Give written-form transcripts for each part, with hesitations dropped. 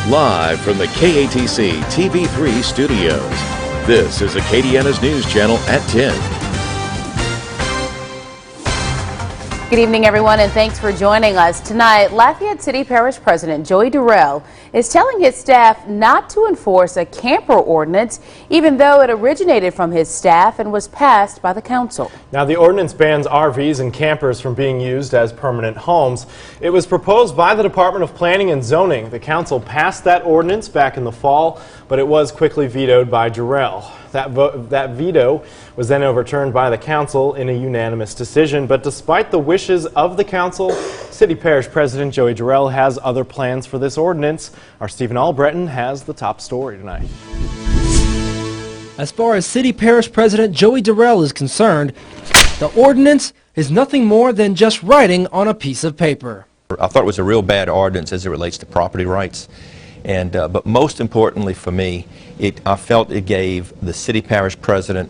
Live from the KATC TV3 studios, this is Acadiana's News Channel at 10. Good evening, everyone, and thanks for joining us. Tonight, Lafayette City Parish President Joey Durel is telling his staff not to enforce a camper ordinance, even though it originated from his staff and was passed by the council. Now, the ordinance bans RVs and campers from being used as permanent homes. It was proposed by the Department of Planning and Zoning. The council passed that ordinance back in the fall, but it was quickly vetoed by Durel. That veto was then overturned by the council in a unanimous decision. But despite the wishes of the council, City Parish President Joey Durel has other plans for this ordinance. Our Stephen Albritton has the top story tonight. As far as City Parish President Joey Durel is concerned, the ordinance is nothing more than just writing on a piece of paper. I thought it was a real bad ordinance as it relates to property rights. But most importantly for me, I felt it gave the city parish president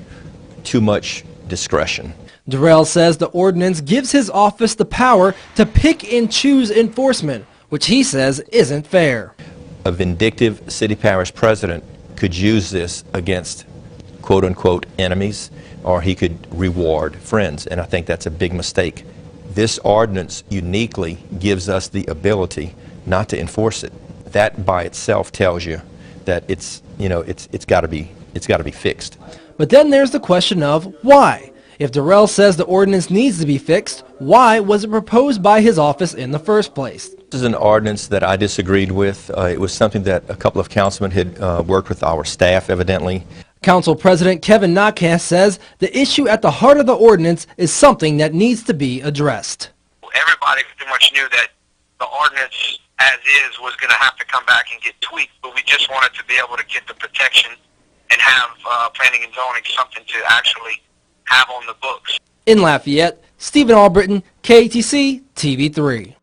too much discretion. Durel says the ordinance gives his office the power to pick and choose enforcement, which he says isn't fair. A vindictive city parish president could use this against quote-unquote enemies, or he could reward friends, and I think that's a big mistake. This ordinance uniquely gives us the ability not to enforce it. That by itself tells you that it's got to be fixed. But then there's the question of why. If Durel says the ordinance needs to be fixed, why was it proposed by his office in the first place? This is an ordinance that I disagreed with. It was something that a couple of councilmen had worked with our staff, evidently. Council President Kevin Nakast says the issue at the heart of the ordinance is something that needs to be addressed. Everybody pretty much knew that the ordinance as is was going to have to come back and get tweaked, but we just wanted to be able to get the protection and have planning and zoning something to actually have on the books. In Lafayette, Stephen Albritton, KATC TV3.